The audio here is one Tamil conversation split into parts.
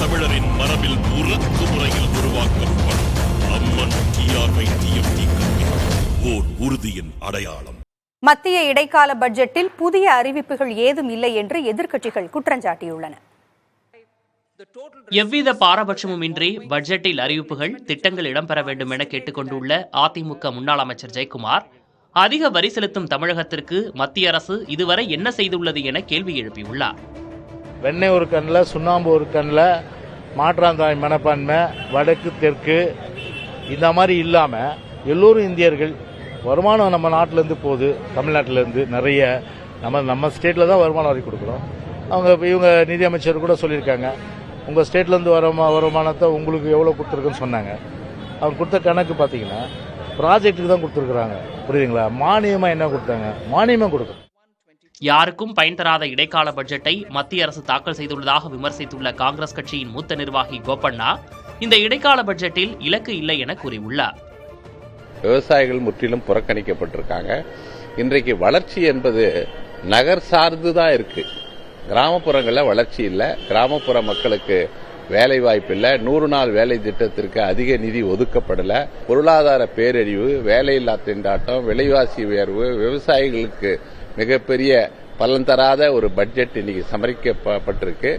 தமிழரின் மரபில் உறக்கு முறையில் உருவாக்கப்படும் அம்மன் TRY-TFT கல்வி ஓர் உறுதியின் அடையாளம். மத்திய இடைக்கால பட்ஜெட்டில் புதிய அறிவிப்புகள் ஏதும் இல்லை என்று எதிர்க்கட்சிகள் குற்றஞ்சாட்டியுள்ளன. எவ்வித பாரபட்சமும் இன்றி பட்ஜெட்டில் அறிவிப்புகள், திட்டங்கள் இடம்பெற வேண்டும் என கேட்டுக்கொண்டுள்ள அதிமுக முன்னாள் அமைச்சர் ஜெயக்குமார், அதிக வரி செலுத்தும் தமிழகத்திற்கு மத்திய அரசு இதுவரை என்ன செய்துள்ளது என கேள்வி எழுப்பியுள்ளார். வெண்ணெய் ஒரு கண்ணில், சுண்ணாம்பு ஒரு கண்ணில், மாற்றாந்தாய் மனப்பான்மை, வடக்கு தெற்கு இந்த மாதிரி இல்லாமல் எல்லோரும் இந்தியர்கள். வருமானம் நம்ம நாட்டிலேருந்து போகுது, தமிழ்நாட்டிலேருந்து நிறைய நம்ம ஸ்டேட்டில் தான் வருமான வரி கொடுக்குறோம். இவங்க நிதியமைச்சர் கூட சொல்லியிருக்காங்க, உங்கள் ஸ்டேட்லேருந்து வருமானத்தை உங்களுக்கு எவ்வளோ கொடுத்துருக்குன்னு சொன்னாங்க. அவங்க கொடுத்த கணக்கு பார்த்தீங்கன்னா ப்ராஜெக்ட்டுக்கு தான் கொடுத்துருக்குறாங்க. புரியுதுங்களா? மானியமாக என்ன கொடுத்தாங்க? மானியமாக கொடுக்கும். யாருக்கும் பயன் தராத இடைக்கால பட்ஜெட்டை மத்திய அரசு தாக்கல் செய்துள்ளதாக விமர்சித்துள்ள காங்கிரஸ் கட்சியின் மூத்த நிர்வாகி கோபண்ணா, இந்த இடைக்கால பட்ஜெட்டில் இலக்கு இல்லை என கூறியுள்ளார். விவசாயிகள் முற்றிலும் புறக்கணிக்கப்பட்டிருக்காங்க. இன்றைக்கு வளர்ச்சி என்பது நகர் சார்ந்து தான் இருக்கு. கிராமப்புறங்களில் வளர்ச்சி இல்லை. கிராமப்புற மக்களுக்கு வேலை வாய்ப்பு இல்லை. 100 நாள் வேலை திட்டத்திற்கு அதிக நிதி ஒதுக்கப்படல. பொருளாதார பேரழிவு, வேலையில்லா திண்டாட்டம், விலைவாசி உயர்வு, விவசாயிகளுக்கு மிகப்பெரிய பலன் தராத ஒரு பட்ஜெட் இன்னைக்கு சமர்ப்பிக்கப்பட்டிருக்கு.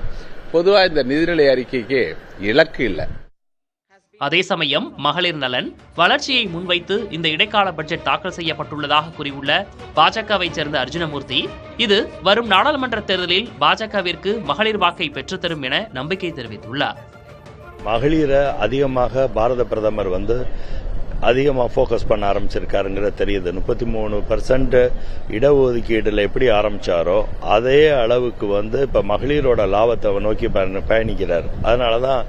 பொதுவாக இந்த நிதிநிலை அறிக்கைக்கு இலக்கு இல்லை. அதே சமயம் மகளிர் நலன், வளர்ச்சியை முன்வைத்து இந்த இடைக்கால பட்ஜெட் தாக்கல் செய்யப்பட்டுள்ளதாக கூறியுள்ள பாஜகவை சேர்ந்த அர்ஜுனமூர்த்தி, இது வரும் நாடாளுமன்ற தேர்தலில் பாஜகவிற்கு மகளிர் வாக்கை பெற்றுத்தரும் என நம்பிக்கை தெரிவித்துள்ளார். மகளிரை அதிகமாக பாரத பிரதமர் அதிகமாக ஃபோக்கஸ் பண்ண ஆரம்பிச்சிருக்காருங்கிற தெரியுது. 33% இடஒதுக்கீடுல எப்படி ஆரம்பிச்சாரோ அதே அளவுக்கு இப்ப மகளிரோட லாபத்தை நோக்கி பயணிக்கிறார். அதனாலதான்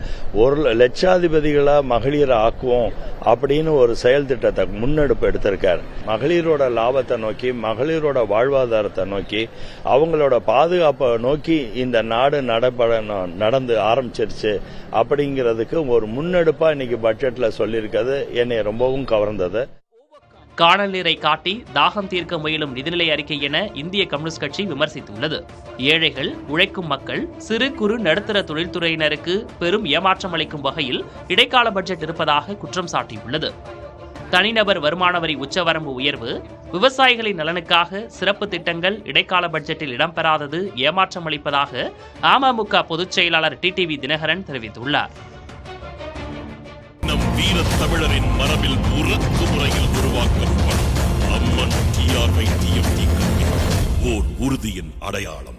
1 லட்சாதிபதிகளா மகளிரை ஆக்குவோம் அப்படின்னு ஒரு செயல் திட்டத்தை முன்னெடுப்பு எடுத்திருக்காரு. மகளிரோட லாபத்தை நோக்கி, மகளிரோட வாழ்வாதாரத்தை நோக்கி, அவங்களோட பாதுகாப்பை நோக்கி இந்த நாடு நடந்து ஆரம்பிச்சிருச்சு அப்படிங்கிறதுக்கு ஒரு முன்னெடுப்பா இன்னைக்கு பட்ஜெட்ல சொல்லியிருக்கிறது என்னை ரொம்பவும் கவர்ந்தது. காணல் நீரை காட்டி தாகம் தீர்க்க முயலும் நிதிநிலை அறிக்கை என இந்திய கம்யூனிஸ்ட் கட்சி விமர்சித்துள்ளது. ஏழைகள், உழைக்கும் மக்கள், சிறு குறு நடுத்தர தொழில்துறையினருக்கு பெரும் ஏமாற்றம் அளிக்கும் வகையில் இடைக்கால பட்ஜெட் இருப்பதாக குற்றம் சாட்டியுள்ளது. தனிநபர் வருமான வரி உச்சவரம்பு உயர்வு, விவசாயிகளின் நலனுக்காக சிறப்பு திட்டங்கள் இடைக்கால பட்ஜெட்டில் இடம்பெறாதது ஏமாற்றம் அளிப்பதாக அமமுக பொதுச் செயலாளர் டிடிவி தினகரன் தெரிவித்துள்ளார். நம் வீர தமிழரின் மரபில் உறக்கு முறையில் உருவாக்கப்படும் அம்மன் TRY-TFT கல்வி ஓர் உறுதியின் அடையாளம்.